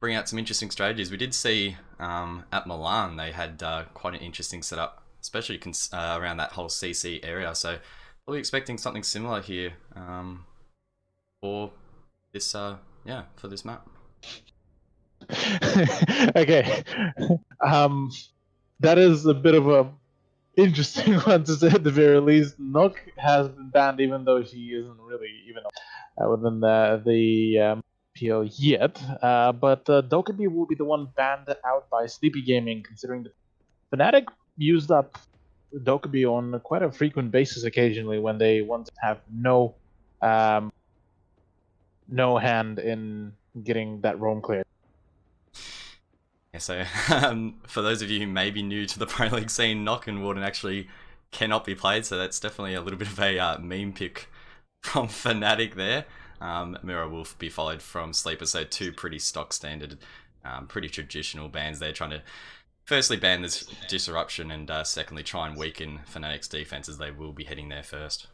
bring out some interesting strategies. We did see at Milan they had quite an interesting setup, especially around that whole CC area. So we'll be expecting something similar here for this for this map. Okay, that is a bit of a interesting one to say at the very least. Nook has been banned, even though she isn't really even within the PL yet. But Dokkaebi will be the one banned out by Sleepy Gaming, considering that Fnatic used up Dokkaebi on quite a frequent basis occasionally when they want to have no hand in getting that roam cleared. Yeah, so for those of you who may be new to the Pro League scene, Nock and Warden actually cannot be played, so that's definitely a little bit of a meme pick from Fnatic there. Mirror will be followed from Sleeper, so two pretty stock standard, pretty traditional bans. They're trying to firstly ban this disruption and secondly try and weaken Fnatic's defense, as they will be heading there first.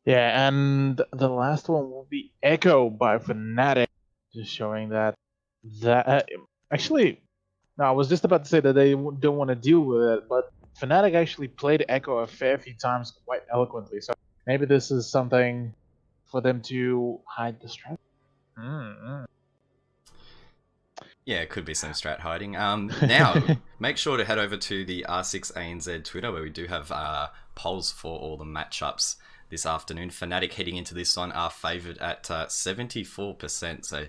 Yeah, and the last one will be Echo by Fnatic, just showing that actually, no, I was just about to say that they don't want to deal with it, but Fnatic actually played Echo a fair few times quite eloquently, so maybe this is something for them to hide the strat. Yeah, it could be some strat hiding. Now, make sure to head over to the R6ANZ Twitter, where we do have polls for all the matchups this afternoon. Fnatic heading into this one are favoured at 74%, so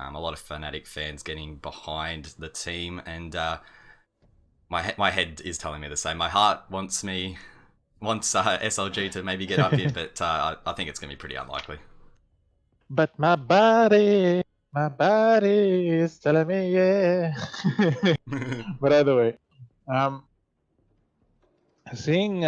a lot of Fnatic fans getting behind the team, and my head is telling me the same. My heart wants SLG to maybe get up here, but I think it's going to be pretty unlikely. But my body is telling me yeah. But either way, seeing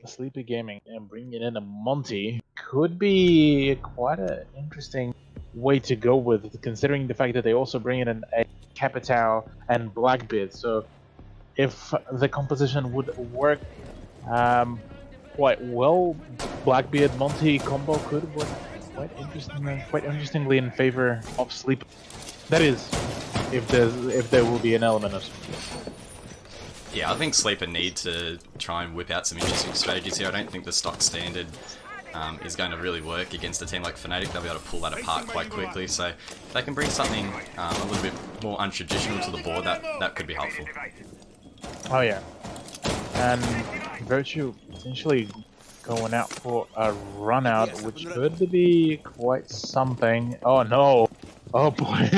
Sleepy Gaming and bringing in a Monty could be quite an interesting way to go with, considering the fact that they also bring in a Capitao and Blackbeard. So if the composition would work quite well, Blackbeard Monty combo could work quite interestingly in favor of Sleep. That is, if there will be an element of Sleep. Yeah, I think Sleeper need to try and whip out some interesting strategies here. I don't think the stock standard is going to really work against a team like Fnatic. They'll be able to pull that apart quite quickly. So if they can bring something a little bit more untraditional to the board, that could be helpful. Oh yeah, and Virtue potentially going out for a run out, which could be quite something. Oh no! Oh boy!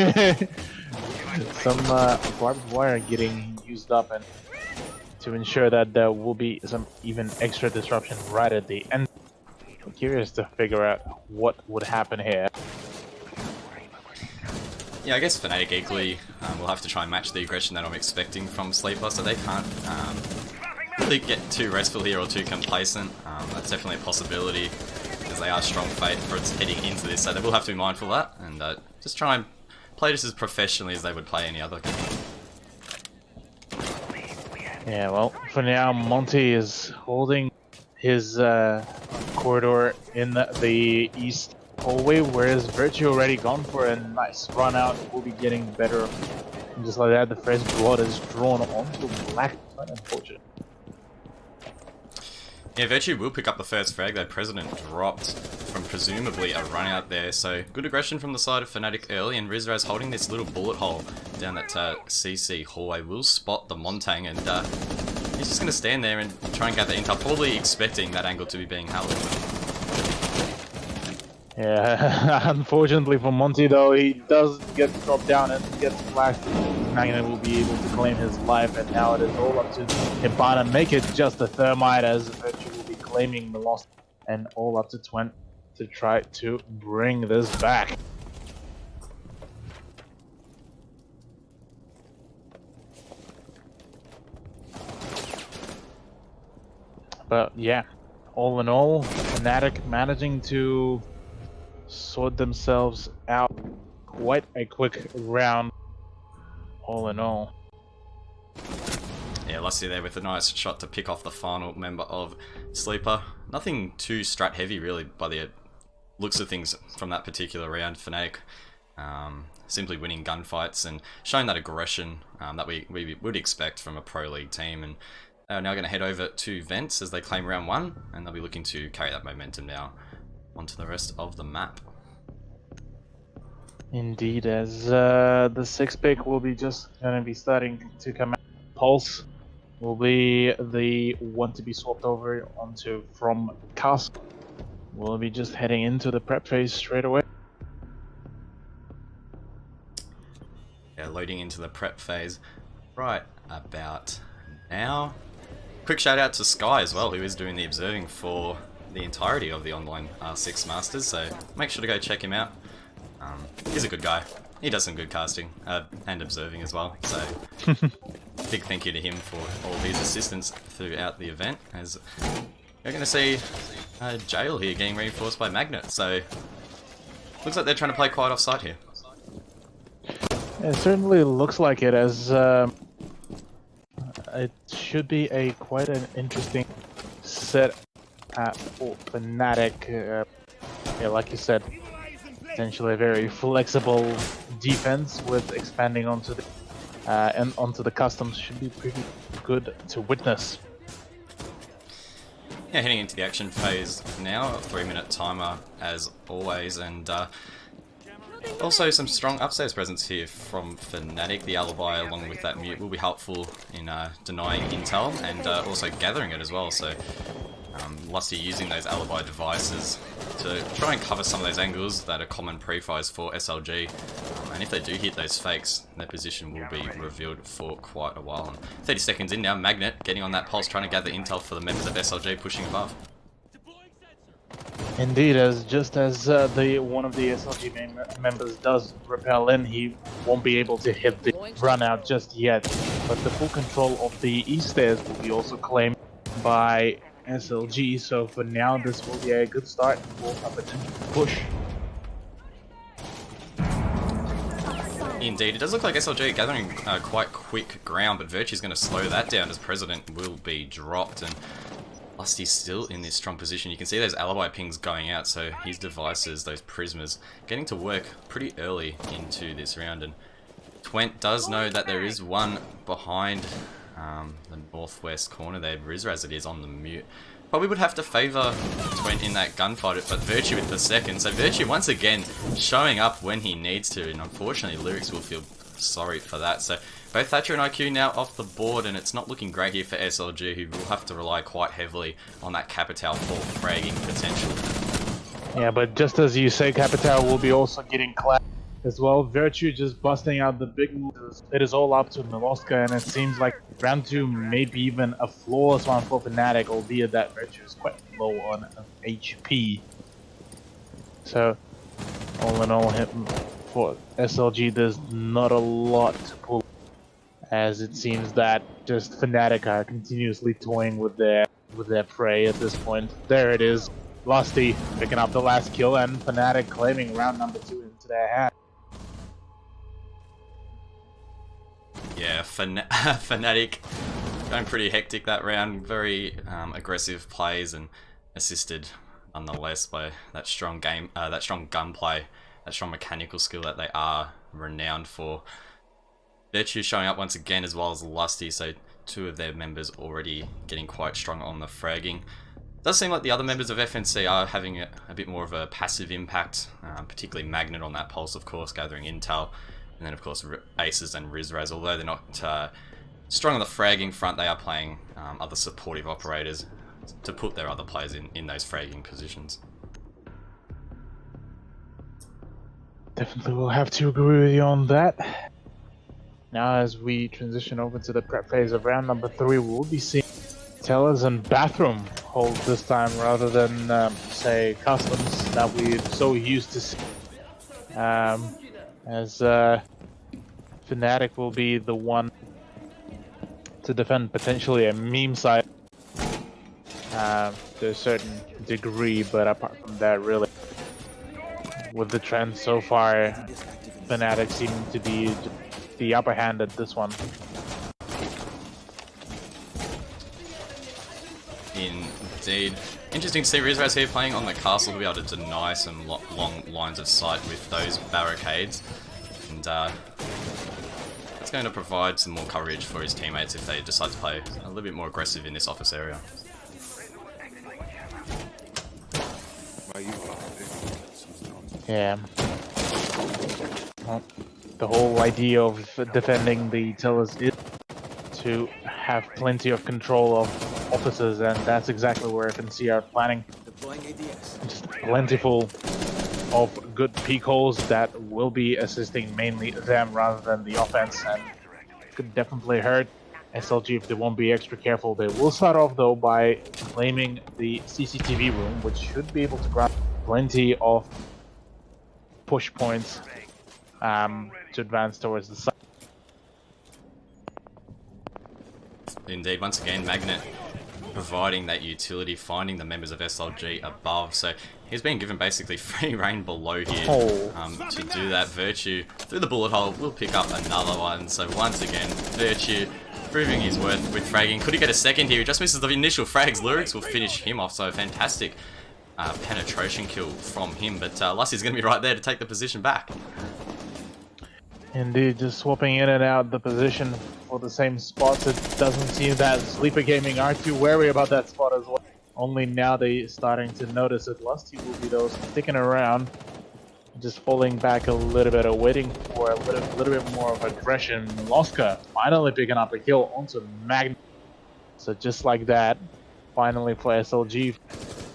Some barbed wire getting used up, and to ensure that there will be some even extra disruption right at the end. I'm curious to figure out what would happen here. Yeah, I guess Fnatic equally will have to try and match the aggression that I'm expecting from Sleeper, so they can't really get too restful here or too complacent. That's definitely a possibility, because they are strong favorites heading into this, so they will have to be mindful of that, and just try and play this as professionally as they would play any other game. Yeah, well, for now, Monty is holding his corridor in the east hallway, whereas Virtue already gone for a nice run out. Will be getting better. And just like that, the fresh blood is drawn onto Black. Quite unfortunate. Yeah, Virtue will pick up the first frag, though President dropped from presumably a run out there, so good aggression from the side of Fnatic early, and Rizraz holding this little bullet hole down that CC hallway will spot the Montang, and he's just going to stand there and try and gather intel, probably expecting that angle to be being held. Yeah, unfortunately for Monty though, he does get dropped down and gets flashed. Magnet will be able to claim his life, and now it is all up to Hibana. Make it just a thermite, as Virtue will be claiming the loss, and all up to 20 to try to bring this back. But yeah, all in all, Fnatic managing to sort themselves out quite a quick round, all in all. Yeah, Lusty there with a nice shot to pick off the final member of Sleeper. Nothing too strat heavy really by the looks of things from that particular round. Fnatic simply winning gunfights and showing that aggression that we would expect from a Pro League team. And they're now going to head over to Vents as they claim round 1, and they'll be looking to carry that momentum now onto the rest of the map. Indeed, as the 6 pick will be just going to be starting to come out. Pulse will be the one to be swapped over onto from Cast. We'll be just heading into the prep phase straight away. Yeah, loading into the prep phase right about now. Quick shout out to Sky as well, who is doing the observing for the entirety of the online 6 Masters, so make sure to go check him out. He's a good guy. He does some good casting and observing as well, so big thank you to him for all of his assistance throughout the event, as you're going to see Jail here getting reinforced by Magnet, so looks like they're trying to play quite off-site here. It certainly looks like it, as it should be quite an interesting set for Fnatic. Yeah, like you said, potentially a very flexible defense with expanding onto the and onto the customs should be pretty good to witness. Yeah, heading into the action phase now, a 3-minute timer as always, and also some strong upstairs presence here from Fnatic. The alibi along with that mute will be helpful in denying intel and also gathering it as well, so Lusty using those alibi devices to try and cover some of those angles that are common pre-fires for SLG, and if they do hit those fakes, their position will be revealed for quite a while. And 30 seconds in now, Magnet getting on that pulse, trying to gather intel for the members of SLG pushing above. Indeed, as just as one of the SLG members does repel in, he won't be able to hit the run out just yet, but the full control of the east stairs will be also claimed by SLG, so for now this will be a good start for a potential push. Indeed, it does look like SLG are gathering quite quick ground, but Virtue's going to slow that down as President will be dropped, and Lusty's still in this strong position. You can see those alibi pings going out, so his devices, those prismas, getting to work pretty early into this round, and Twent does know that there is one behind the northwest corner there. Rizraz it is on the mute. Probably would have to favour Twent in that gunfight, but Virtue with the second. So Virtue once again showing up when he needs to, and unfortunately Lyrics will feel sorry for that. So both Thatcher and IQ now off the board, and it's not looking great here for SLG, who will have to rely quite heavily on that Capital for fragging potential. Yeah, but just as you say, Capital will be also getting clapped as well. Virtue just busting out the big moves. It is all up to Miloska, and it seems like round 2 maybe even a flawless one for Fnatic, albeit that Virtue is quite low on HP. So all in all, for SLG there's not a lot to pull, as it seems that just Fnatic are continuously toying with their prey at this point. There it is, Lusty picking up the last kill, and Fnatic claiming round number 2 into their hand. Yeah, Fnatic going pretty hectic that round. Very aggressive plays, and assisted nonetheless by that strong gunplay, that strong mechanical skill that they are renowned for. Virtue showing up once again, as well as Lusty, so 2 of their members already getting quite strong on the fragging. It does seem like the other members of FNC are having a bit more of a passive impact, particularly Magnet on that pulse, of course, gathering intel. And then, of course, Aces and Rizraz, although they're not strong on the fragging front, they are playing other supportive operators to put their other players in those fragging positions. Definitely will have to agree with you on that. Now, as we transition over to the prep phase of round number 3, we'll be seeing Tellers and Bathroom hold this time, rather than, say, Customs that we're so used to seeing. As Fnatic will be the one to defend potentially a meme site to a certain degree, but apart from that, really, with the trend so far, Fnatic seem to be the upper hand at this one. Indeed. Interesting to see Rizraz here playing on the castle to be able to deny some long lines of sight with those barricades. And it's going to provide some more coverage for his teammates if they decide to play a little bit more aggressive in this office area. Yeah. Well, the whole idea of defending the tillers is to have plenty of control of offices, and that's exactly where FNC are planning. Just plentiful of good peak holes that will be assisting mainly them rather than the offense, and could definitely hurt SLG if they won't be extra careful. They will start off though by claiming the CCTV room, which should be able to grab plenty of push points to advance towards the side. Indeed, once again, Magnet providing that utility, finding the members of SLG above. So he's been given basically free reign below here to do that. Virtue through the bullet hole will pick up another one. So once again, Virtue proving his worth with fragging. Could he get a second here? He just misses the initial frags. Lyrics will finish him off. So fantastic penetration kill from him. But Lussie's going to be right there to take the position back. Indeed, just swapping in and out the position for the same spots. It doesn't seem that Sleeper Gaming are too wary about that spot as well. Only now they starting to notice it. Lusty will be those sticking around, just falling back a little bit, or waiting for a little bit more of aggression. Loska finally picking up a kill onto Magnet. So just like that, finally for SLG,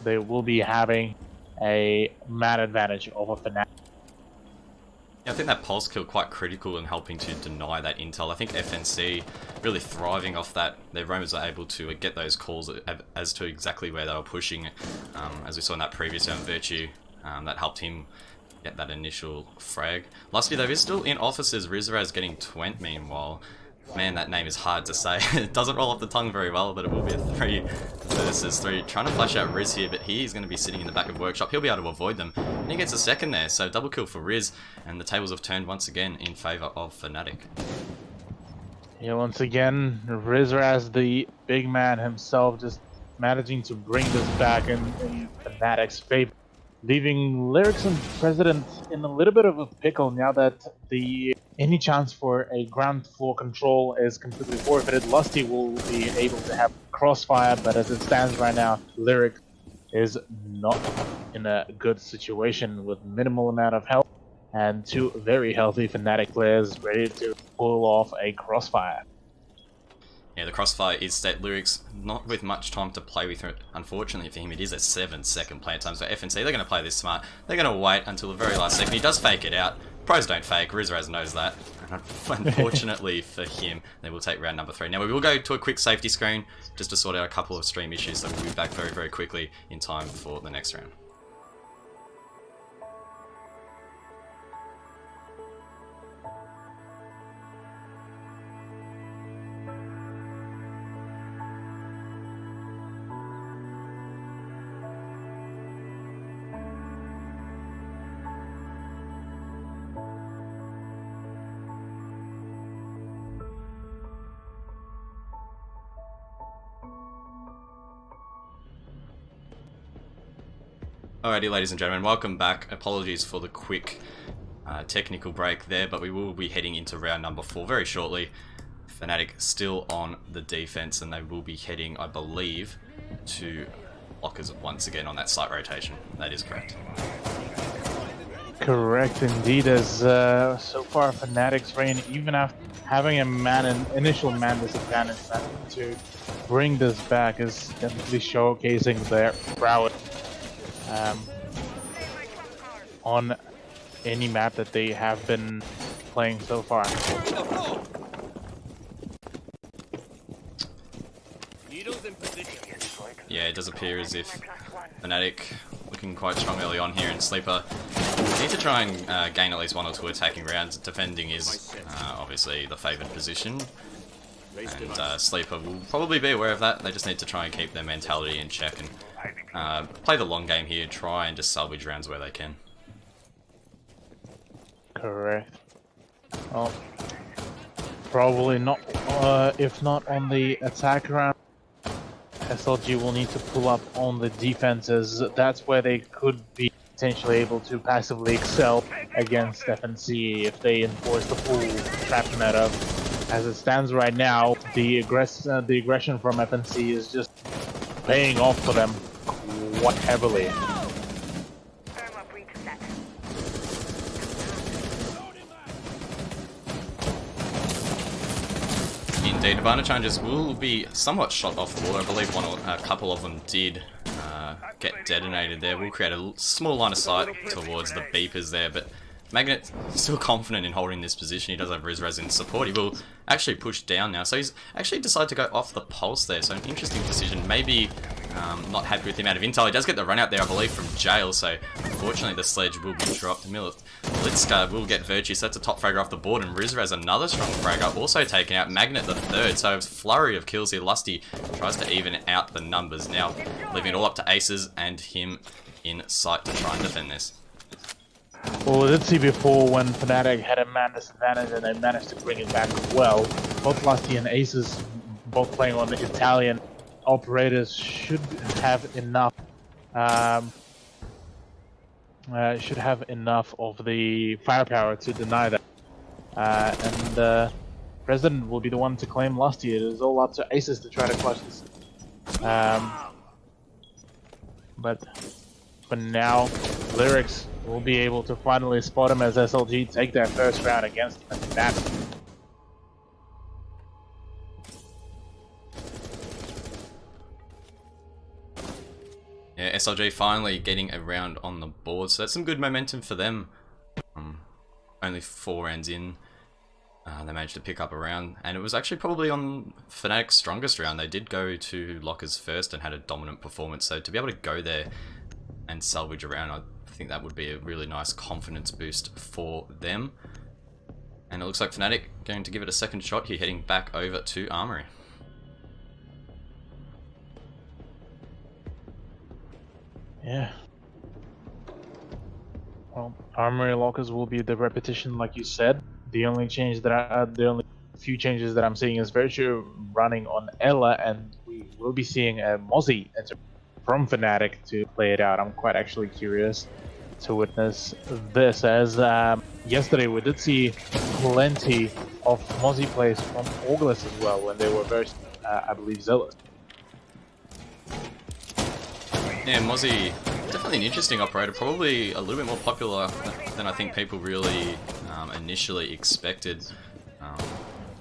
they will be having a man advantage over Fnatic. Yeah, I think that pulse kill quite critical in helping to deny that intel. I think FNC really thriving off that. Their roamers are able to get those calls as to exactly where they were pushing, as we saw in that previous round. Virtue, that helped him get that initial frag. Lusty though is still in offices. Rizraz getting 20 meanwhile. Man, that name is hard to say. It doesn't roll off the tongue very well, but it will be a 3 versus 3. Trying to flash out Riz here, but he's going to be sitting in the back of Workshop. He'll be able to avoid them. And he gets a second there, so double kill for Riz. And the tables have turned once again in favour of Fnatic. Yeah, once again, Rizraz, the big man himself, just managing to bring this back in Fnatic's favor, leaving Lyrics and President in a little bit of a pickle now that any chance for a ground floor control is completely forfeited. Lusty will be able to have crossfire, but as it stands right now, Lyric is not in a good situation with minimal amount of health and 2 very healthy Fnatic players ready to pull off a crossfire. Yeah, the crossfire is set. Lyrics not with much time to play with it. Unfortunately for him, it is a 7-second play time. So FNC, they're going to play this smart. They're going to wait until the very last second. He does fake it out. Pros don't fake. Rizraz knows that. And unfortunately for him, they will take round number 3. Now we will go to a quick safety screen just to sort out a couple of stream issues. So we'll be back very, very quickly in time for the next round. Alrighty, ladies and gentlemen, welcome back. Apologies for the quick technical break there, but we will be heading into round number 4 very shortly. Fnatic still on the defense, and they will be heading, I believe, to blockers once again on that site rotation. That is correct. Correct indeed, as so far Fnatic's reign, even after having an initial man disadvantage, to bring this back is definitely showcasing their prowess on any map that they have been playing so far. Yeah, it does appear as if Fnatic looking quite strong early on here, and Sleeper need to try and gain at least 1 or 2 attacking rounds. Defending is obviously the favoured position, and Sleeper will probably be aware of that. They just need to try and keep their mentality in check and play the long game here, try and just salvage rounds where they can. Correct. Well, probably not, if not on the attack round, SLG will need to pull up on the defenses. That's where they could be potentially able to passively excel against FNC if they enforce the full trap meta. As it stands right now, the aggression from FNC is just paying off for them quite heavily. Indeed, advantage changes will be somewhat shot off the wall. I believe a couple of them did get detonated there. Will create a small line of sight towards the beepers there, but Magnet still confident in holding this position. He does have Rizraz in support. He will actually push down now. So he's actually decided to go off the pulse there. So an interesting decision. Maybe not happy with the amount of intel. He does get the run out there, I believe, from jail. So unfortunately the sledge will be dropped. Blitzka will get Virtue. So that's a top fragger off the board. And Rizraz, another strong fragger, also taken out. Magnet the third. So it's a flurry of kills here. Lusty tries to even out the numbers now, leaving it all up to Aces and him in sight to try and defend this. Well, we did see before when Fnatic had a man disadvantage and they managed to bring it back well. Both Lusty and Aces, both playing on the Italian operators, should have enough. Should have enough of the firepower to deny that. And President will be the one to claim Lusty. It is all up to Aces to try to clutch this. But for now, Lyrics will be able to finally spot him as SLG take their first round against Fnatic. Yeah, SLG finally getting a round on the board, so that's some good momentum for them. Only 4 rounds in, they managed to pick up a round, and it was actually probably on Fnatic's strongest round. They did go to lockers first and had a dominant performance, so to be able to go there and salvage a round, I think that would be a really nice confidence boost for them. And it looks like Fnatic going to give it a second shot here, heading back over to Armory. Yeah. Well, Armory lockers will be the repetition, like you said. The only change that the only few changes that I'm seeing is Virtue running on Ella, and we will be seeing a Mozzie enter from Fnatic to play it out. I'm quite actually curious to witness this, as yesterday we did see plenty of Mozzie plays from August as well when they were very, I believe, zealous. Yeah, Mozzie, definitely an interesting operator, probably a little bit more popular than I think people really initially expected.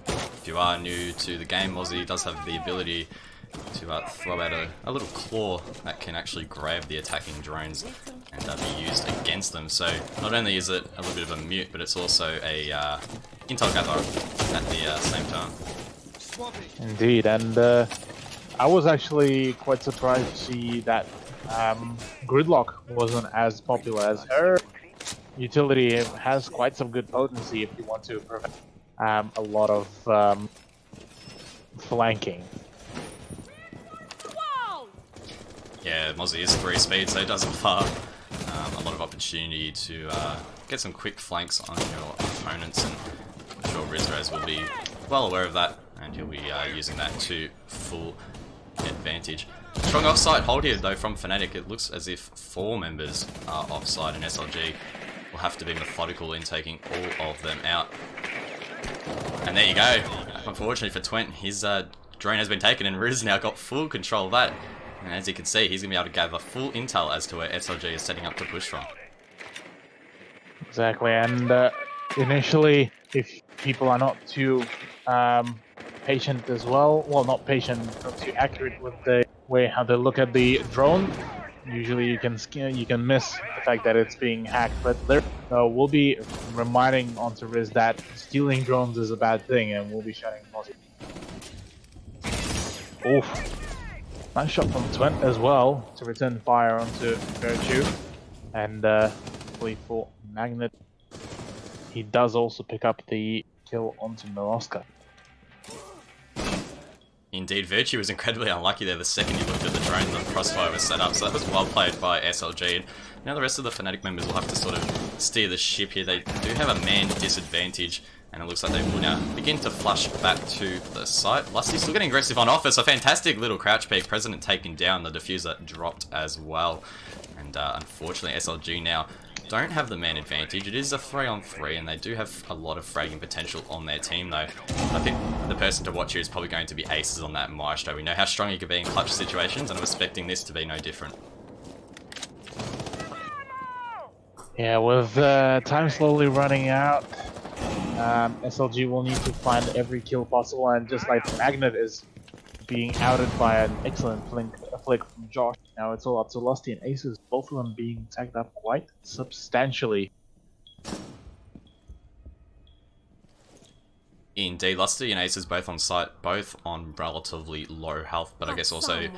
If you are new to the game, Mozzie does have the ability to throw out a little claw that can actually grab the attacking drones and be used against them. So not only is it a little bit of a mute, but it's also a intel gatherer at the same time. Indeed, and I was actually quite surprised to see that Gridlock wasn't as popular, as her utility has quite some good potency if you want to prevent a lot of flanking. Yeah, Mozzie is 3 speed, so it does offer a lot of opportunity to get some quick flanks on your opponents, and I'm sure Rizraz will be well aware of that, and he'll be using that to full advantage. Strong offside hold here though from Fnatic. It looks as if 4 members are offside, and SLG will have to be methodical in taking all of them out. And there you go. Unfortunately for Twent, his drone has been taken, and Riz now got full control of that. And as you can see, he's going to be able to gather full intel as to where SLG is setting up to push from. Exactly, and initially, if people are not too patient as well, not patient, not too accurate with the way how they look at the drone, usually you can miss the fact that it's being hacked. But there we'll be reminding onto Riz that stealing drones is a bad thing, and we'll be shutting Mozzie. Oof. Nice shot from Twent as well to return fire onto Virtue, and hopefully for Magnet, he does also pick up the kill onto Miloska. Indeed, Virtue was incredibly unlucky there. The second he looked at the drone, the crossfire was set up, so that was well played by SLG. And now the rest of the Fnatic members will have to sort of steer the ship here. They do have a man disadvantage, And it looks like they will now begin to flush back to the site. Lusty still getting aggressive on office. A fantastic little crouch peek. President taken down. The diffuser dropped as well. And unfortunately, SLG now don't have the man advantage. It is a 3-on-3, and they do have a lot of fragging potential on their team, though. I think the person to watch here is probably going to be Aces on that Maestro. We know how strong he can be in clutch situations, and I'm expecting this to be no different. Yeah, with time slowly running out, SLG will need to find every kill possible, and just like Magnet is being outed by an excellent flick from Josh, now it's all up to Lusty and Aces, both of them being tagged up quite substantially. Indeed, Lusty and Aces both on site, both on relatively low health, but I guess also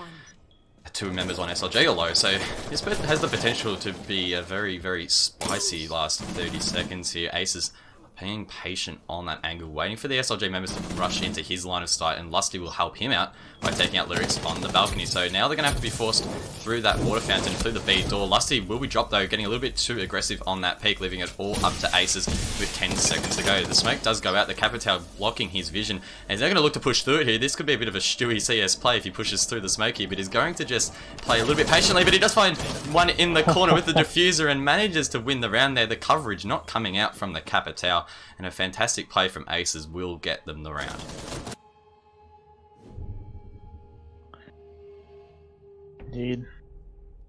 two members on SLG are low, so this has the potential to be a very, very spicy last 30 seconds here. Aces being patient on that angle, waiting for the SLG members to rush into his line of sight, and Lusty will help him out by taking out Lyrics on the balcony. So now they're going to have to be forced through that water fountain, through the B door. Lusty will be dropped though, getting a little bit too aggressive on that peak, leaving it all up to Aces with 10 seconds to go. The smoke does go out, the Capitao blocking his vision, and he's now going to look to push through it here. This could be a bit of a stewy CS play if he pushes through the smoke here, but he's going to just play a little bit patiently, but he does find one in the corner with the diffuser and manages to win the round there. The coverage not coming out from the Capitao, and a fantastic play from Aces will get them the round. Indeed.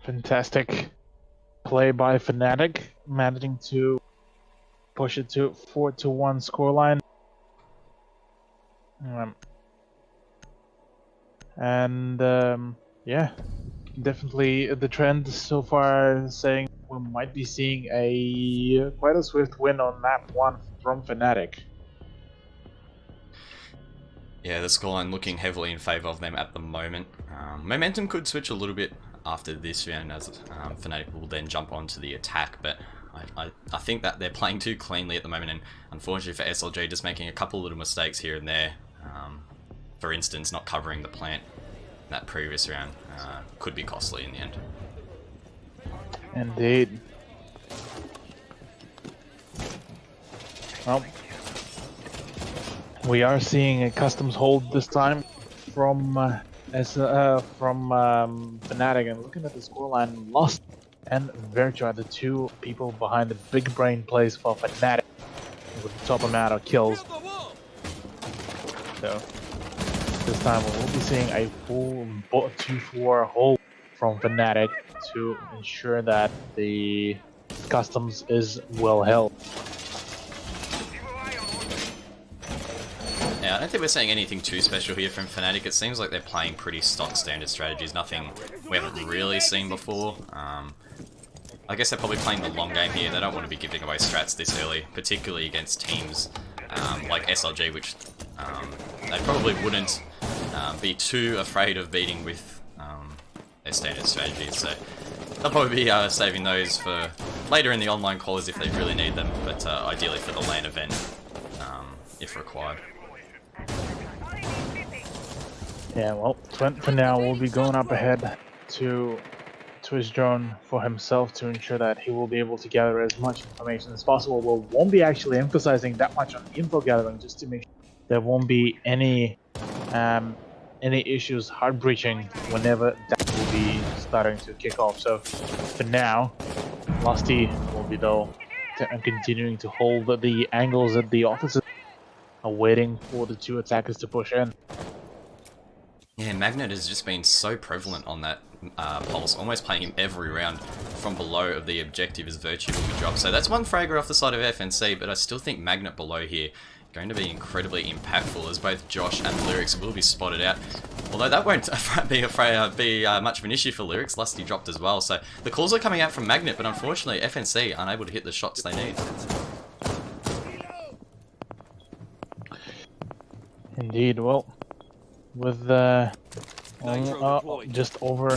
Fantastic play by Fnatic, managing to push it to 4-1 scoreline. Yeah, definitely the trend so far is saying we might be seeing quite a swift win on map 1 from Fnatic. Yeah, the scoreline looking heavily in favour of them at the moment. Momentum could switch a little bit after this round, as Fnatic will then jump onto the attack, but I think that they're playing too cleanly at the moment, and unfortunately for SLG, just making a couple little mistakes here and there. For instance, not covering the plant in that previous round could be costly in the end. Indeed. Well, we are seeing a customs hold this time from Fnatic, and looking at the scoreline, Lost and Virtue are the two people behind the big brain plays for Fnatic with the top amount of kills. So this time we will be seeing a full 2-4 hold from Fnatic to ensure that the customs is well held. Yeah, I don't think we're seeing anything too special here from Fnatic. It seems like they're playing pretty stock standard strategies, nothing we haven't really seen before. I guess they're probably playing the long game here. They don't want to be giving away strats this early, particularly against teams like SLG, which they probably wouldn't be too afraid of beating with their standard strategies. So they'll probably be saving those for later in the online calls if they really need them, but ideally for the LAN event if required. Yeah, well, Twent for now will be going up ahead to his drone for himself to ensure that he will be able to gather as much information as possible. We won't be actually emphasizing that much on info gathering, just to make sure there won't be any issues hard breaching whenever that will be starting to kick off. So for now, Lusty will be though continuing to hold the angles at the offices, waiting for the two attackers to push in. Yeah, Magnet has just been so prevalent on that pulse, almost playing him every round from below of the objective as Virtue will be dropped. So that's one fragger off the side of FNC, but I still think Magnet below here going to be incredibly impactful, as both Josh and Lyrics will be spotted out. Although that won't be much of an issue for Lyrics. Lusty dropped as well, so the calls are coming out from Magnet, but unfortunately FNC unable to hit the shots they need. Indeed, well, with just over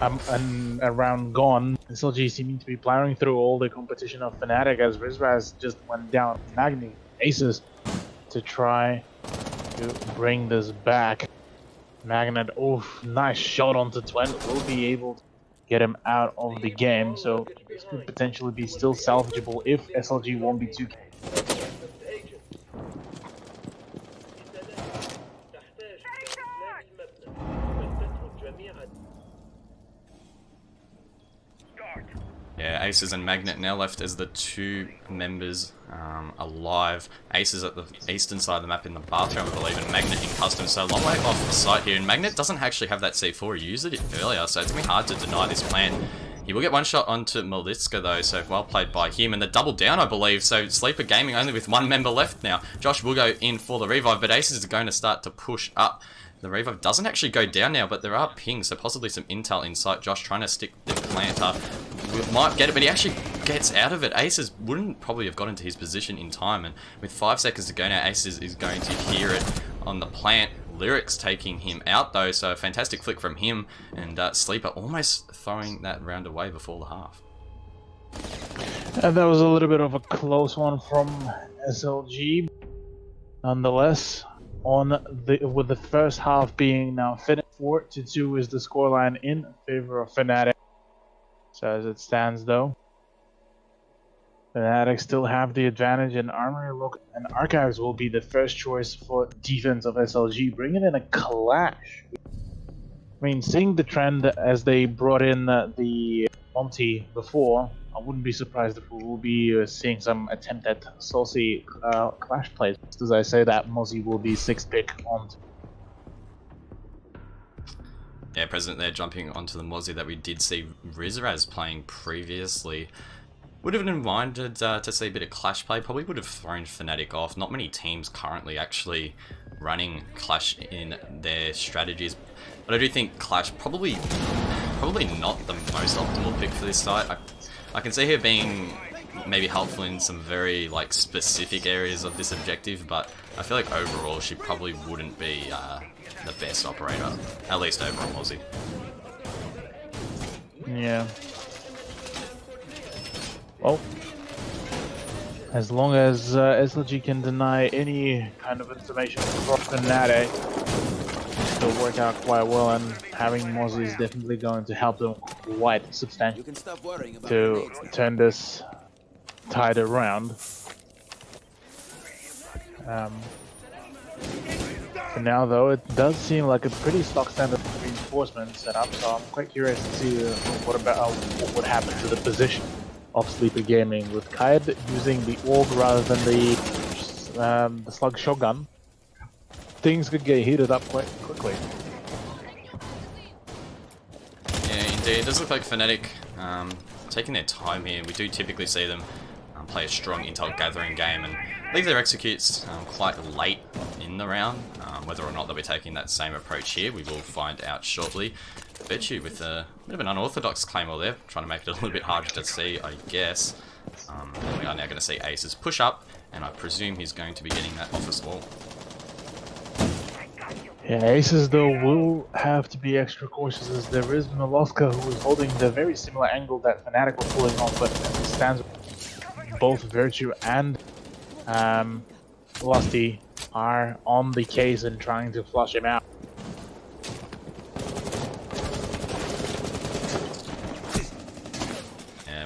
a round gone, SLG seeming to be plowing through all the competition of Fnatic as Rizraz just went down Magni Aces to try to bring this back. Magnet, oof, nice shot onto Twent, will be able to get him out of the game, so this could potentially be still salvageable if SLG won't be too. Aces and Magnet now left as the two members alive. Aces at the eastern side of the map in the bathroom, I believe, and Magnet in custom. So a long way off the site here, and Magnet doesn't actually have that C4. He used it earlier, so it's going to be hard to deny this plan. He will get one shot onto Malitzka though, so well played by him. And the double down, I believe, so Sleeper Gaming only with one member left now. Josh will go in for the revive, but Aces is going to start to push up. The revive doesn't actually go down now, but there are pings, so possibly some intel in sight. Josh trying to stick the planter. We might get it, but he actually gets out of it. Aces wouldn't probably have got into his position in time, and with 5 seconds to go now, Aces is going to hear it on the plant. Lyrics taking him out though, so a fantastic flick from him, and Sleeper almost throwing that round away before the half. And that was a little bit of a close one from SLG. Nonetheless, with the first half being now finished, 4-2 is the scoreline in favor of Fnatic. So as it stands though, Fnatic still have the advantage, and Armory Look and Archives will be the first choice for defense of SLG, bringing in a clash. I mean, seeing the trend as they brought in the Monty before, I wouldn't be surprised if we will be seeing some attempt at saucy clash plays. Just as I say that, Mozzie will be 6th pick on. Yeah, President there jumping onto the Mozzie that we did see Rizraz playing previously. Would have been minded to see a bit of clash play. Probably would have thrown Fnatic off. Not many teams currently actually running clash in their strategies, but I do think clash probably not the most optimal pick for this site. I can see her being maybe helpful in some very specific areas of this objective, but I feel like overall she probably wouldn't be the best operator, at least over on Mozzie. Yeah. Well, as long as SLG can deny any kind of information from Fnatic, it'll work out quite well, and having Mozzie is definitely going to help them quite substantially to turn this tide around. For now though, it does seem like a pretty stock standard reinforcement setup, so I'm quite curious to see what would happen to the position of Sleeper Gaming, with Kaid using the AUG rather than the slug shotgun. Things could get heated up quite quickly. Yeah, indeed. It does look like Fnatic taking their time here. We do typically see them play a strong intel gathering game and leave their executes quite late in the round. Whether or not they'll be taking that same approach here, we will find out shortly. Virtue with a bit of an unorthodox claymore there, trying to make it a little bit harder to see, I guess. We are now going to see Aces push up, and I presume he's going to be getting that office wall. Yeah, Aces though will have to be extra cautious, as there is Milovka who is holding the very similar angle that Fnatic were pulling off, but as it stands, both Virtue and Lusty are on the case and trying to flush him out.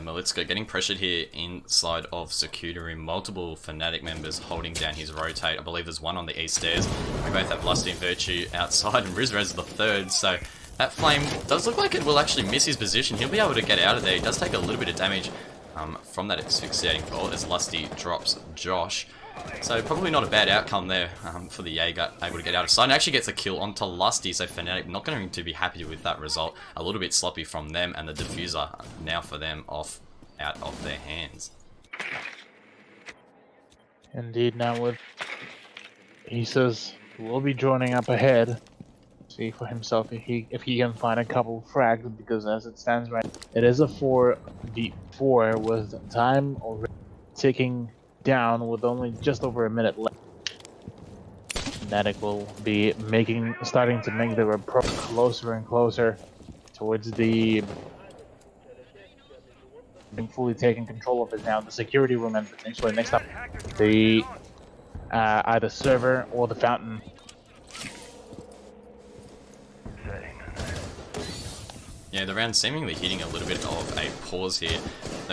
Malitzka getting pressured here inside of Security. Multiple Fnatic members holding down his rotate. I believe there's one on the east stairs. We both have Lusty and Virtue outside, and Rizraz is the third, so that flame does look like it will actually miss his position. He'll be able to get out of there. He does take a little bit of damage from that asphyxiating bolt as Lusty drops Josh. So probably not a bad outcome there for the Jaeger, able to get out of sight. And actually gets a kill onto Lusty, so Fnatic not going to be happy with that result. A little bit sloppy from them, and the diffuser now for them out of their hands. Indeed, now with Aces will be joining up ahead. See for himself if he can find a couple frags, because as it stands right, it is a 4v4 with time already ticking down with only just over a minute left. Fnatic will be starting to make their approach closer and closer towards the being fully taking control of it now. The security room, and potentially next up the either server or the fountain. Yeah, the round seemingly hitting a little bit of a pause here.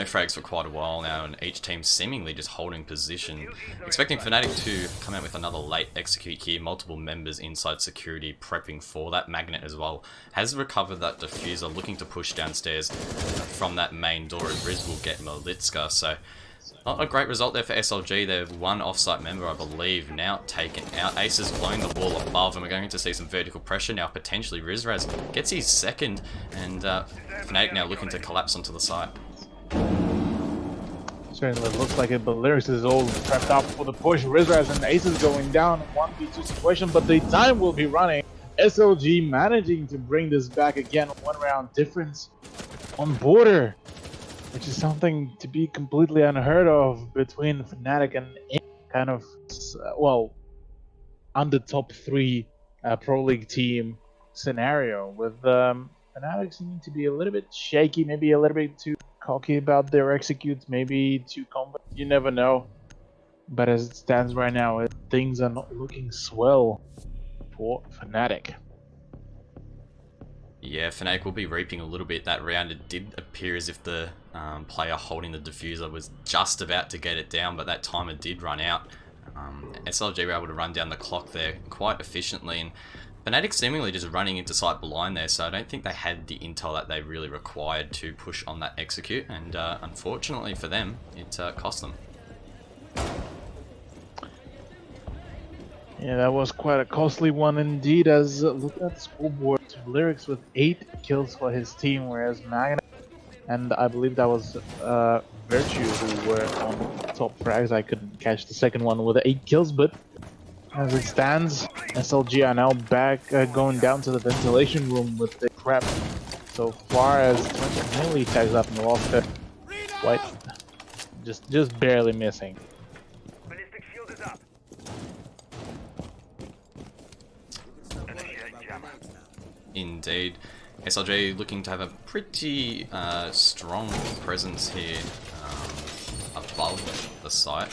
no frags for quite a while now, and each team seemingly just holding position. Expecting Fnatic to come out with another late execute here. Multiple members inside security prepping for that. Magnet as well has recovered that diffuser, looking to push downstairs from that main door, and Riz will get Malitska. So not a great result there for SLG. They have one off-site member, I believe, now taken out. Ace is blowing the wall above, and we're going to see some vertical pressure now. Potentially Rizraz gets his second, and Fnatic now looking to collapse onto the site. Certainly looks like it, but Lyrics is all prepped up for the push. Rizraz and Ace is going down, 1v2 situation, but the time will be running. SLG managing to bring this back again, 1 round difference on border, which is something to be completely unheard of between Fnatic and kind of, well, under top 3 Pro League team scenario, with Fnatic seeming to be a little bit shaky, maybe a little bit too cocky about their executes, maybe too confident, you never know. But as it stands right now, things are not looking swell for Fnatic. Yeah, Fnatic will be reaping a little bit that round. It did appear as if the player holding the diffuser was just about to get it down, but that timer did run out. SLG were able to run down the clock there quite efficiently, and Fnatic seemingly just running into site blind there, so I don't think they had the intel that they really required to push on that execute, and unfortunately for them, it cost them. Yeah, that was quite a costly one indeed, as look at the scoreboard. Lyrics with 8 kills for his team, whereas Magnet and I believe that was Virtue who were on top frags. I couldn't catch the second one with 8 kills, but as it stands, SLG are now back going down to the ventilation room with the prep. So far as 20 nearly tags up in the lost it. Quite just barely missing. Indeed. SLG looking to have a pretty strong presence here above the site.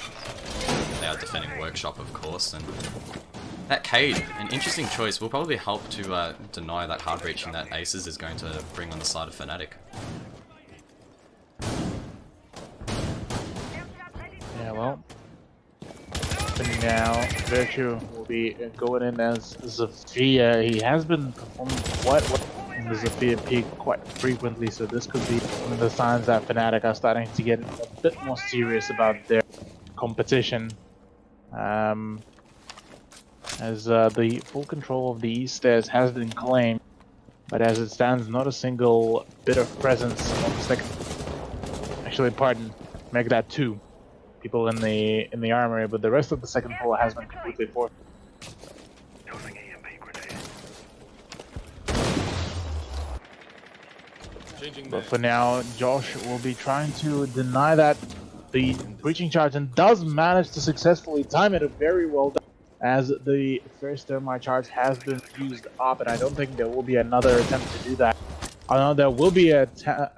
They are defending Workshop, of course, and that Cade, an interesting choice, will probably help to deny that hard breaching that Aces is going to bring on the side of Fnatic. Yeah, well, and now Virtue will be going in as Zofia. He has been performing quite well in the Zofia peak quite frequently, so this could be one of the signs that Fnatic are starting to get a bit more serious about their competition. As the full control of the east stairs has been claimed, but as it stands, not a single bit of presence on the second. Actually, pardon, make that 2 people in the armory, but the rest of the second floor has been completely forced. But for now, Josh will be trying to deny that the breaching charge, and does manage to successfully time it very well done, as the first thermite charge has been used up, and I don't think there will be another attempt to do that. I know there will be an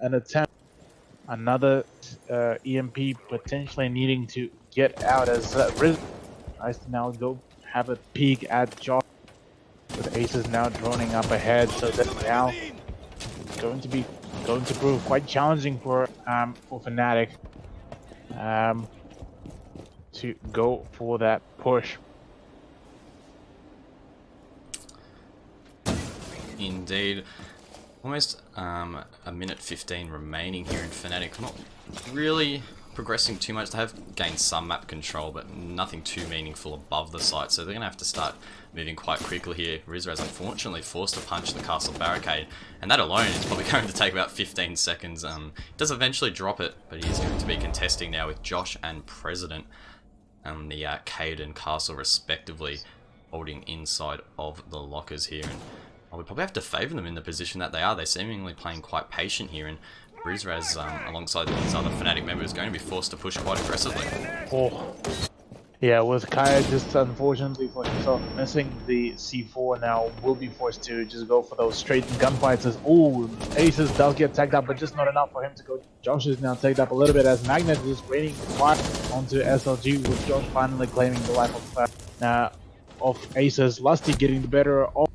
attempt, another EMP potentially needing to get out, as Riz tries to now go have a peek at Josh, with Aces now droning up ahead, so that now going to prove quite challenging for Fnatic to go for that push. Indeed. Almost a minute 15 remaining here in Fnatic. Not really progressing too much. They have gained some map control, but nothing too meaningful above the site, so they're going to have to start moving quite quickly here. Rizraz unfortunately forced to punch the castle barricade, and that alone is probably going to take about 15 seconds. Does eventually drop it, but he's going to be contesting now with Josh and President and the Cade and Castle respectively, holding inside of the lockers here. And I would probably have to favour them in the position that they are. They're seemingly playing quite patient here, and Rizraz, alongside these other Fnatic members, is going to be forced to push quite aggressively. Oh. Yeah, with Kaya just unfortunately for himself missing the C4 now, will be forced to just go for those straight gunfights. As Aces does get tagged up, but just not enough for him to go. Josh is now tagged up a little bit as Magnet is raining fire onto SLG, with Josh finally claiming the life of Aces. Lusty getting the better of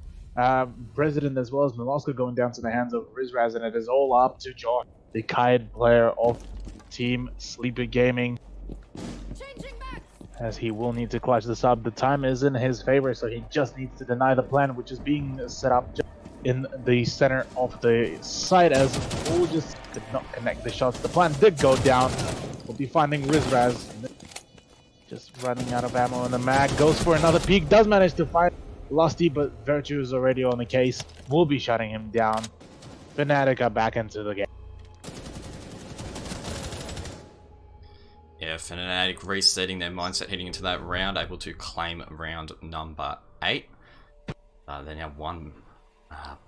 President, as well as Miloska going down to the hands of Rizraz, and it is all up to Josh, the Kaid player of Team Sleeper Gaming, as he will need to clutch this up. The time is in his favor, so he just needs to deny the plan, which is being set up just in the center of the site, as Bull just could not connect the shots. The plan did go down. We'll be finding Rizraz. Just running out of ammo in the mag. Goes for another peek. Does manage to find Lusty, but Virtue is already on the case. Will be shutting him down. Fnatic are back into the game. Yeah, Fnatic resetting their mindset heading into that round, able to claim round number 8. They're now 1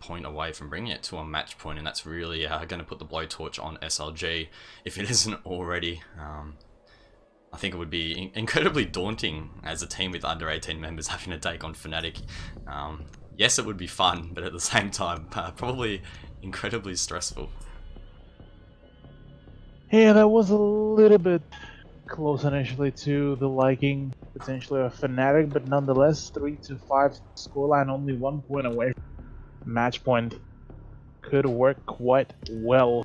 point away from bringing it to a match point, and that's really going to put the blowtorch on SLG if it isn't already. I think it would be incredibly daunting as a team with under 18 members having to take on Fnatic. Yes, it would be fun, but at the same time, probably incredibly stressful. Yeah, that was a little bit close initially to the liking potentially of Fnatic, but nonetheless 3-5 scoreline, only 1 point away from match point. Could work quite well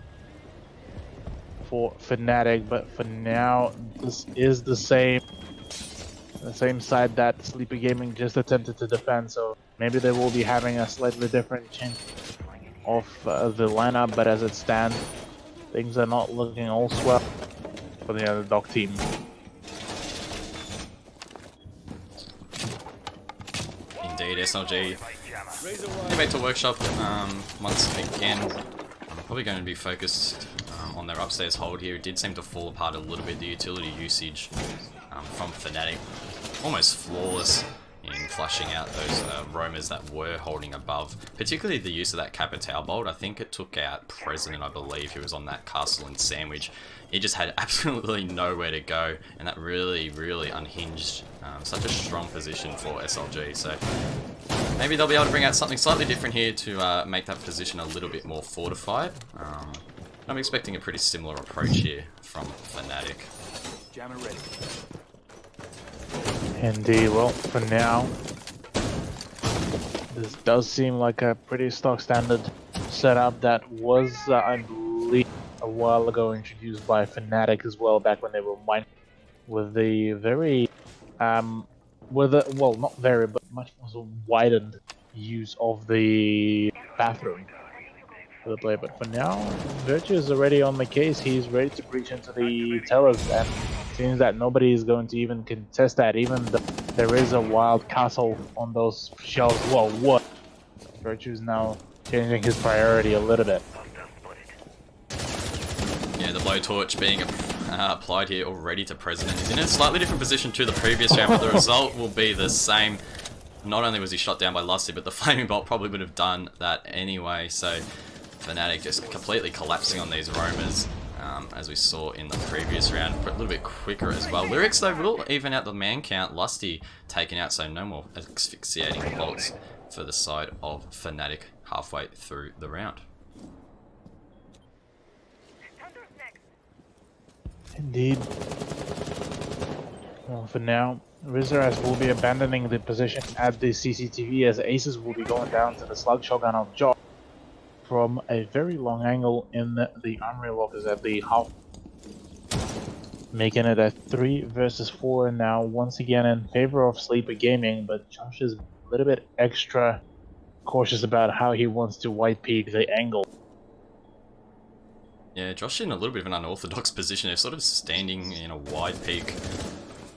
for Fnatic, but for now this is the same side that Sleeper Gaming just attempted to defend, so maybe they will be having a slightly different change of the lineup, but as it stands, things are not looking all swell for the underdog team. Indeed, SLG back to workshop once again. I'm probably going to be focused on their upstairs hold here. It did seem to fall apart a little bit, the utility usage from Fnatic. Almost flawless in flushing out those roamers that were holding above. Particularly the use of that Capitao bolt. I think it took out President, I believe, who was on that castle and sandwich. He just had absolutely nowhere to go, and that really, really unhinged such a strong position for SLG. So maybe they'll be able to bring out something slightly different here to make that position a little bit more fortified. I'm expecting a pretty similar approach here from Fnatic. Jammer ready. Indeed, well, for now, this does seem like a pretty stock standard setup that was, I believe, a while ago introduced by Fnatic as well, back when they were mining with the very, well, not very, but much more widened use of the bathroom for the player. But for now, Virtue is already on the case. He's ready to breach into the towers, and it seems that nobody is going to even contest that, even though there is a wild castle on those shelves. Whoa, what? Virtue is now changing his priority a little bit. Yeah, the blowtorch being applied here already to President. He's in a slightly different position to the previous round, but the result will be the same. Not only was he shot down by Lusty, but the Flaming Bolt probably would have done that anyway. So Fnatic just completely collapsing on these roamers, as we saw in the previous round. A little bit quicker as well. Lyrics, though, will even out the man count. Lusty taken out, so no more asphyxiating bolts for the side of Fnatic halfway through the round. Indeed. Well, for now, Rizraz will be abandoning the position at the CCTV, as Aces will be going down to the slug shotgun of Josh from a very long angle in the armory lockers at the half, making it a 3 versus 4 now, once again in favor of Sleeper Gaming, but Josh is a little bit extra cautious about how he wants to white peak the angle. Yeah, Josh in a little bit of an unorthodox position. They're sort of standing in a wide peak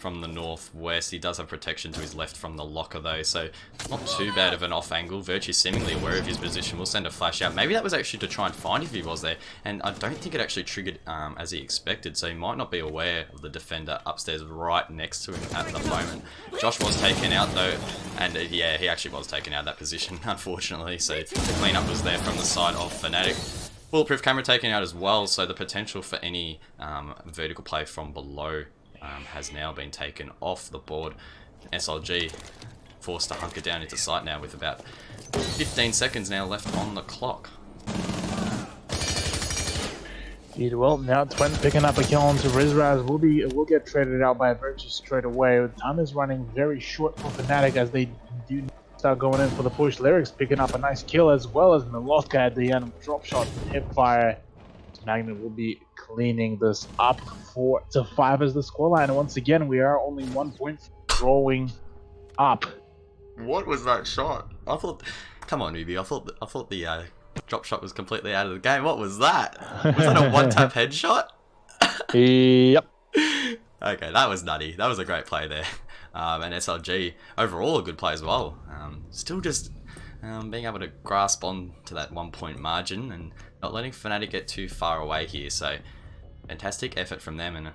from the northwest. He does have protection to his left from the locker though, so not too bad of an off angle. Virtue seemingly aware of his position. We'll send a flash out. Maybe that was actually to try and find if he was there, and I don't think it actually triggered as he expected, so he might not be aware of the defender upstairs right next to him at the moment. Josh was taken out though, and yeah, he actually was taken out of that position, unfortunately, so the cleanup was there from the side of Fnatic. Bulletproof camera taken out as well, so the potential for any vertical play from below has now been taken off the board. SLG forced to hunker down into sight now with about 15 seconds now left on the clock. Well, now Twin picking up a kill onto Rizraz will get traded out by Virtue straight away. Time is running very short for Fnatic as they do start going in for the push. Lyrics picking up a nice kill, as well as Milotka at the end. Drop shot, hip fire, Magnet will be cleaning this up. 4-5 is the scoreline. And once again, we are only 1 point growing up. What was that shot? I thought, come on, Newbie. I thought the drop shot was completely out of the game. What was that? Was that a one-tap headshot? Yep. Okay, that was nutty. That was a great play there. And SLG, overall a good play as well. Still just being able to grasp on to that 1 point margin and not letting Fnatic get too far away here. So, fantastic effort from them. And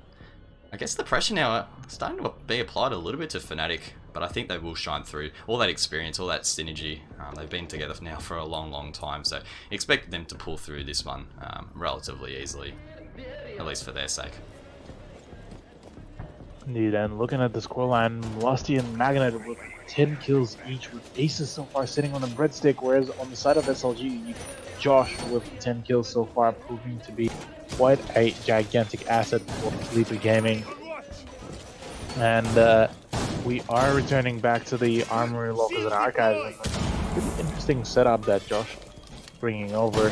I guess the pressure now starting to be applied a little bit to Fnatic, but I think they will shine through. All that experience, all that synergy, they've been together now for a long, long time. So, expect them to pull through this one relatively easily, at least for their sake. Indeed, and looking at the scoreline, Lusty and Magnet with 10 kills each, with Aces so far sitting on the breadstick, whereas on the side of SLG, Josh with 10 kills so far, proving to be quite a gigantic asset for Sleeper Gaming. And we are returning back to the Armory Lockers and Archives. Pretty interesting setup that Josh bringing over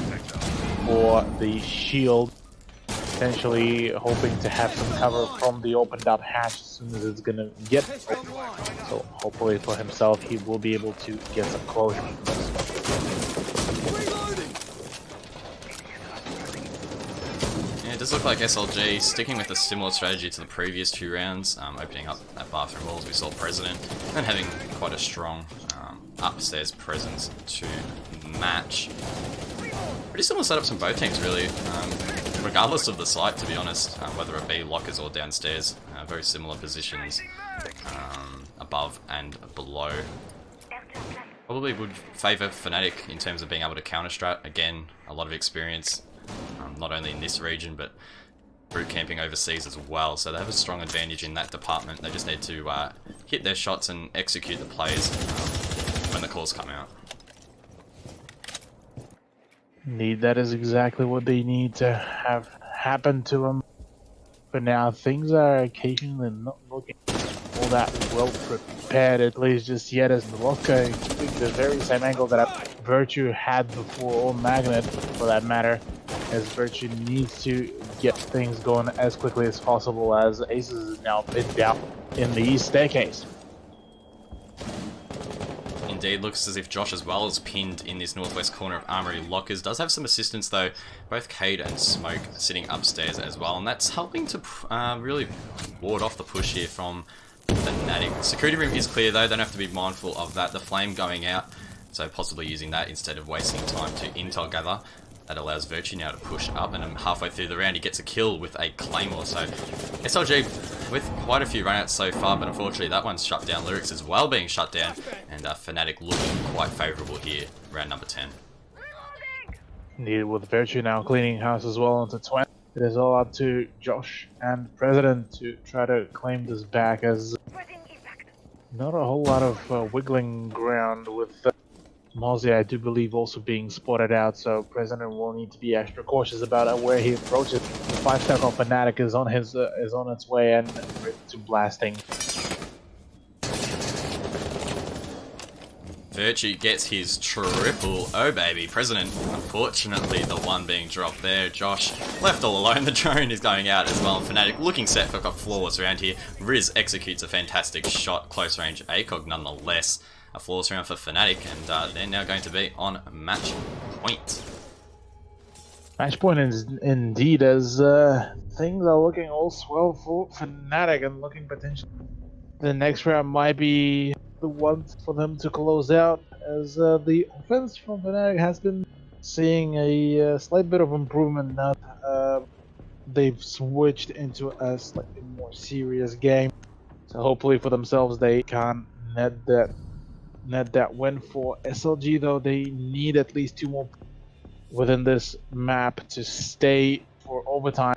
for the shield. Potentially hoping to have some cover from the opened up hatch as soon as it's gonna get open. So hopefully for himself he will be able to get some closure. Yeah, it does look like SLG sticking with a similar strategy to the previous 2 rounds, opening up that bathroom wall as we saw President, and having quite a strong upstairs presence to match. Pretty similar setups from both teams really, regardless of the site to be honest, whether it be lockers or downstairs, very similar positions above and below. Probably would favour Fnatic in terms of being able to counter strat. Again, a lot of experience, not only in this region but boot camping overseas as well, so they have a strong advantage in that department. They just need to hit their shots and execute the plays when the calls come out. Indeed, that is exactly what they need to have happen to them. But now things are occasionally not looking all that well prepared, at least just yet, as Milwaukee keeping the very same angle that Virtue had before, or Magnet for that matter, as Virtue needs to get things going as quickly as possible, as Aces is now pinned down in the east staircase. Indeed, looks as if Josh as well is pinned in this northwest corner of Armory Lockers. Does have some assistance though, both Cade and Smoke sitting upstairs as well, and that's helping to really ward off the push here from Fnatic. Security room is clear though, don't have to be mindful of that. The flame going out, so possibly using that instead of wasting time to intel gather. That allows Virtue now to push up, and halfway through the round he gets a kill with a Claymore. So SLG with quite a few runouts so far, but unfortunately that one's shut down. Lyrics as well being shut down, and Fnatic looking quite favourable here, round number 10. Indeed, with Virtue now cleaning house as well into 20. It is all up to Josh and President to try to claim this back, as not a whole lot of wiggling ground with Mozzie, I do believe, also being spotted out, so President will need to be extra cautious about where he approaches. The 5-stack on Fnatic is on its way and to blasting. Virtue gets his triple. Oh baby, President, unfortunately the one being dropped there. Josh left all alone, the drone is going out as well. Fnatic looking set for flawless round here. Riz executes a fantastic shot, close range ACOG nonetheless. A flawless round for Fnatic, and they're now going to be on match point. Match point is indeed, as things are looking all swell for Fnatic, and looking potentially the next round might be the one for them to close out, as the offense from Fnatic has been seeing a slight bit of improvement now. They've switched into a slightly more serious game, so hopefully for themselves they can net that win. For SLG though, they need at least 2 more within this map to stay for overtime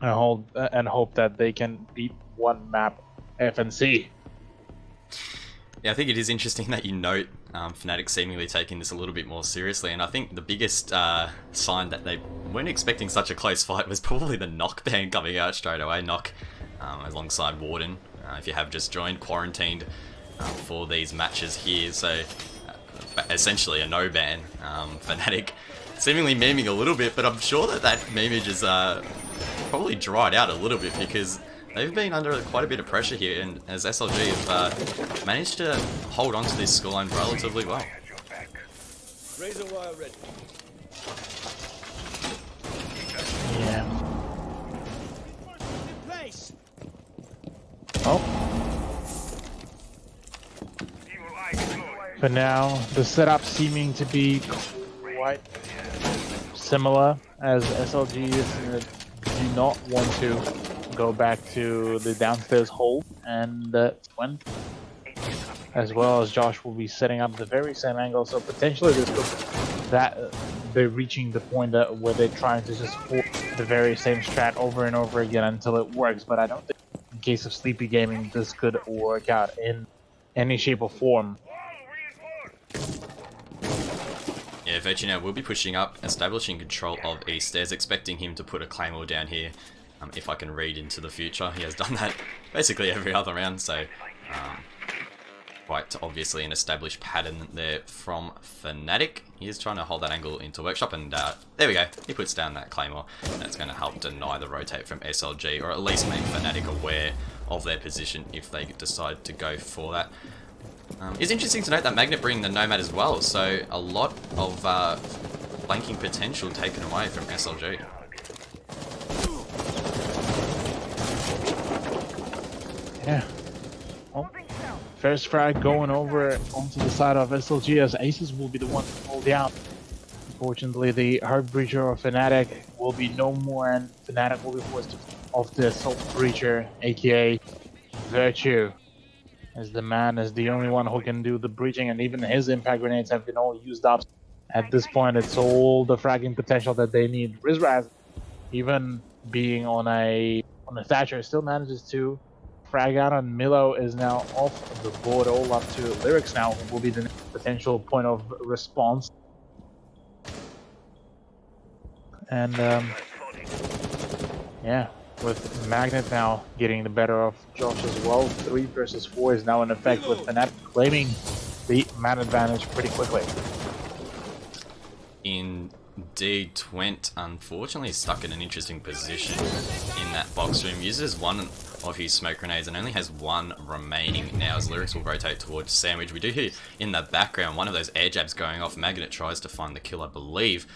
and hope that they can beat one map FNC. Yeah, I think it is interesting that you note Fnatic seemingly taking this a little bit more seriously, and I think the biggest sign that they weren't expecting such a close fight was probably the Knock ban coming out straight away. Knock alongside Warden, if you have just joined, quarantined for these matches here, so essentially a no ban. Fnatic seemingly memeing a little bit, but I'm sure that memeage is probably dried out a little bit because they've been under quite a bit of pressure here, and as SLG have managed to hold on to this scoreline relatively well. Razor wire ready. Yeah. Oh. For now, the setup seeming to be quite similar, as SLG do not want to go back to the downstairs hold, and Twin, as well as Josh, will be setting up the very same angle. So potentially this could they're reaching the point where they're trying to just hold the very same strat over and over again until it works. But I don't think in case of Sleepy Gaming this could work out in any shape or form. Yeah, Virtual will be pushing up, establishing control of East Stairs, expecting him to put a Claymore down here. If I can read into the future, he has done that basically every other round, so quite obviously an established pattern there from Fnatic. He is trying to hold that angle into Workshop, and there we go, he puts down that Claymore. That's going to help deny the rotate from SLG, or at least make Fnatic aware of their position if they decide to go for that. It's interesting to note that Magnet bringing the Nomad as well, so a lot of flanking potential taken away from SLG. Yeah. Well, first frag going over onto the side of SLG, as Aces will be the one to hold down. Unfortunately, the Heart Breacher of Fnatic will be no more, and Fnatic will be forced off the Assault Breacher, aka Virtue. As the man is the only one who can do the breaching, and even his impact grenades have been all used up. At this point, it's all the fragging potential that they need. Rizraz, even being on a Thatcher, still manages to frag out, and Milo is now off the board, all up to Lyrics now, will be the next potential point of response. And yeah, with Magnet now getting the better of Josh as well, 3 versus 4 is now in effect, with Fnatic claiming the man advantage pretty quickly. Indeed, Twent unfortunately is stuck in an interesting position in that box room. Uses one of his smoke grenades and only has one remaining now, as Lyrics will rotate towards Sandwich. We do hear in the background one of those air jabs going off. Magnet tries to find the kill, I believe.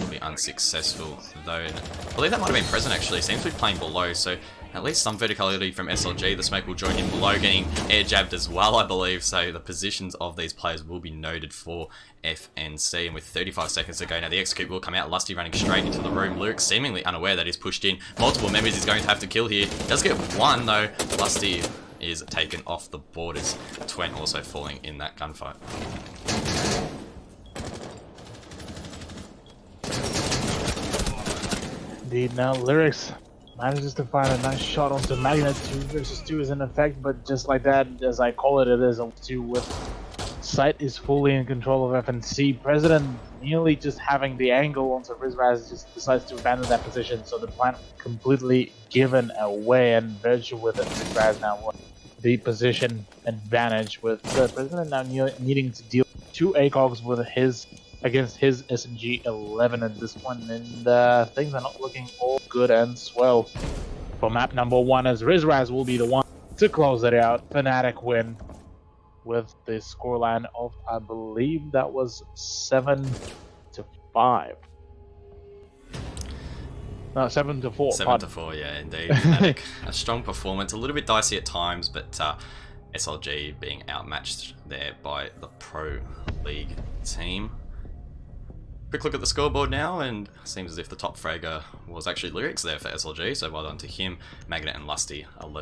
Will be unsuccessful though. And I believe that might have been present actually. Seems to be playing below, so at least some verticality from SLG. The smoke will join him below, getting air jabbed as well, I believe. So the positions of these players will be noted for FNC. And with 35 seconds to go now, the execute will come out. Lusty running straight into the room. Luke seemingly unaware that he's pushed in. Multiple members he's going to have to kill here. Does get one though. Lusty is taken off the borders. Twent also falling in that gunfight. Indeed, now Lyrics manages to find a nice shot onto Magnet. 2 versus 2 is in effect, but just like that, as I call it, it is a 2 with Sight is fully in control of FNC. President nearly just having the angle onto Rizraz just decides to abandon that position, so the plan completely given away, and Virtue with it, Rizraz now with the position advantage, with the President now needing to deal 2 ACOGs with his against his SMG 11 at this point, and things are not looking all good and swell for map number 1, as Rizraz will be the one to close it out. Fnatic win with the scoreline of, I believe that was 7-5. No, 7-4. 7-4, yeah, indeed. Fnatic, a strong performance, a little bit dicey at times, but SLG being outmatched there by the Pro League team. Quick look at the scoreboard now, and seems as if the top fragger was actually Lyrics there for SLG, so well done to him. Magnet and Lusty 11.